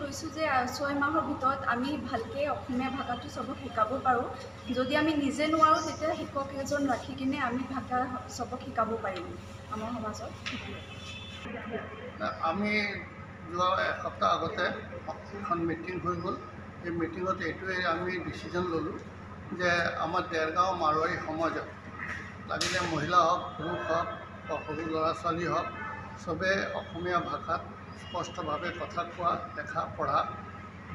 লৈছোঁ যে 6 মাহৰ ভিতৰত আমি ভালকৈ অসমীয়া ভাষাটো চবক শিকাব পাৰোঁ। যদি আমি নিজে নোৱাৰোঁ তেতিয়া শিক্ষক এজন ৰাখি কিনে আমি ভাষা চবক শিকাব পাৰিম আমাৰ সমাজত। আমি যোৱা এসপ্তাহ আগতে এখন মিটিং হৈ গ'ল। এই মিটিঙত এইটোৱে আমি ডিচিজন ল'লোঁ যে আমাৰ দেৰগাঁও মাৰোৱাৰী সমাজত লাগিলে মহিলা হওক, পুৰুষ হওক বা সৰু ল'ৰা ছোৱালী হওক, চবেই অসমীয়া ভাষাত স্পষ্টভাৱে কথা কোৱা, লেখা, পঢ়া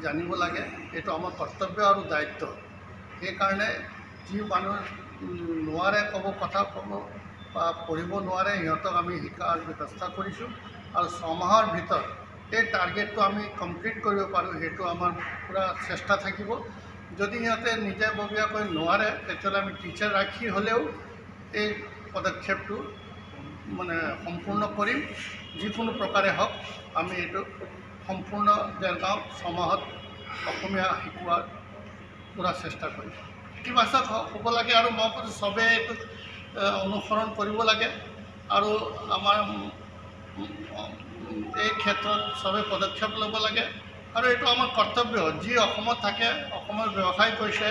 জানিব লাগে। এইটো আমাৰ কৰ্তব্য আৰু দায়িত্ব। সেইকাৰণে যি মানুহ নোৱাৰে ক'ব, কথা ক'ব বা পঢ়িব নোৱাৰে, সিহঁতক আমি শিকাৰ ব্যৱস্থা কৰিছোঁ। আৰু 6 মাহৰ ভিতৰত এই টাৰ্গেটটো আমি কমপ্লিট কৰিব পাৰোঁ, সেইটো আমাৰ পূৰা চেষ্টা থাকিব। যদি সিহঁতে নিজাববীয়াকৈ নোৱাৰে তেতিয়াহ'লে আমি টিচাৰ ৰাখি হ'লেও এই পদক্ষেপটো সম্পূৰ্ণ কৰিম। যিকোনো প্ৰকাৰে হওক আমি এইটো সম্পূৰ্ণ দেৰগাঁও 6 মাহত অসমীয়া শিকোৱাৰ পূৰা চেষ্টা কৰিম। ইতিবাচক হ'ব লাগে আৰু মই কৈছোঁ চবেই এইটো অনুসৰণ কৰিব লাগে। আৰু আমাৰ এই ক্ষেত্ৰত চবেই পদক্ষেপ ল'ব লাগে আৰু এইটো আমাৰ কৰ্তব্য। যি অসমত থাকে, অসমৰ ব্যৱসায় কৰিছে,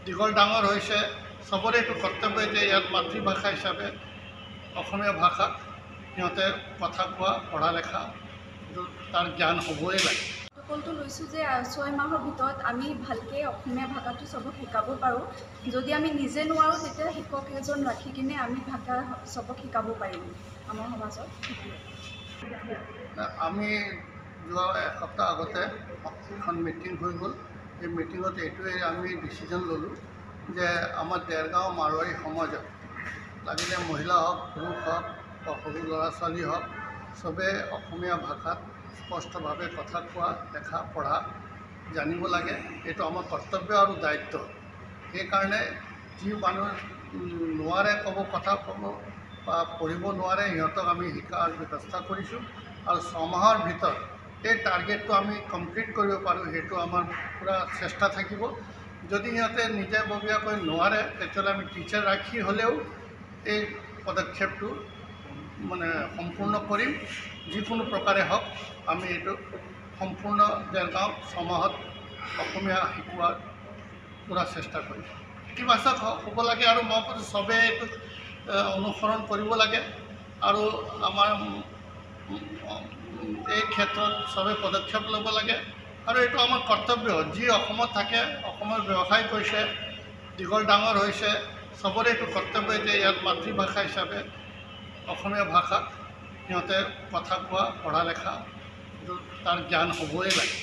দীঘল ডাঙৰ হৈছে, চবৰে এইটো কৰ্তব্য যে ইয়াত মাতৃভাষা হিচাপে অসমীয়া ভাষাত সিহঁতে কথা কোৱা, পঢ়া লেখা তাৰ জ্ঞান হ'বই লাগে। প্ৰট'কলটো লৈছোঁ যে 6 মাহৰ ভিতৰত আমি ভালকৈ অসমীয়া ভাষাটো চবক শিকাব পাৰোঁ। যদি আমি নিজে নোৱাৰোঁ তেতিয়া শিক্ষক এজন ৰাখি কিনে আমি ভাষা চবক শিকাব পাৰিম আমাৰ সমাজত। আমি যোৱা এসপ্তাহ আগতে এখন মিটিং হৈ গ'ল। এই মিটিঙত এইটোৱে আমি ডিচিজন ল'লোঁ যে আমাৰ দেৰগাঁও মাৰোৱাৰী সমাজত লাগিলে মহিলা হওক, পুৰুষ হওক বা সৰু ল'ৰা ছোৱালী হওক, চবেই অসমীয়া ভাষাত স্পষ্টভাৱে কথা কোৱা, লেখা, পঢ়া জানিব লাগে। এইটো আমাৰ কৰ্তব্য আৰু দায়িত্ব। সেইকাৰণে যি মানুহ নোৱাৰে ক'ব, কথা ক'ব বা পঢ়িব নোৱাৰে, সিহঁতক আমি শিকাৰ ব্যৱস্থা কৰিছোঁ। আৰু 6 মাহৰ ভিতৰত এই টাৰ্গেটটো আমি কমপ্লিট কৰিব পাৰোঁ, সেইটো আমাৰ পূৰা চেষ্টা থাকিব। যদি সিহঁতে নিজাববীয়াকৈ নোৱাৰে তেতিয়াহ'লে আমি টিচাৰ ৰাখি হ'লেও এই পদক্ষেপটো সম্পূৰ্ণ কৰিম। যিকোনো প্ৰকাৰে হওক আমি এইটো সম্পূৰ্ণ দেৰগাঁও 6 মাহত অসমীয়া শিকোৱাৰ পূৰা চেষ্টা কৰিম। ইতিবাচক হ'ব লাগে আৰু মই কৈছোঁ চবেই এইটো অনুসৰণ কৰিব লাগে। আৰু আমাৰ এই ক্ষেত্ৰত চবেই পদক্ষেপ ল'ব লাগে আৰু এইটো আমাৰ কৰ্তব্য। যি অসমত থাকে, অসমৰ ব্যৱসায় কৰিছে, দীঘল ডাঙৰ হৈছে, চবৰে এইটো কৰ্তব্য যে ইয়াত মাতৃভাষা হিচাপে অসমীয়া ভাষাত সিহঁতে কথা কোৱা, পঢ়া লেখা তাৰ জ্ঞান হ'বই লাগে।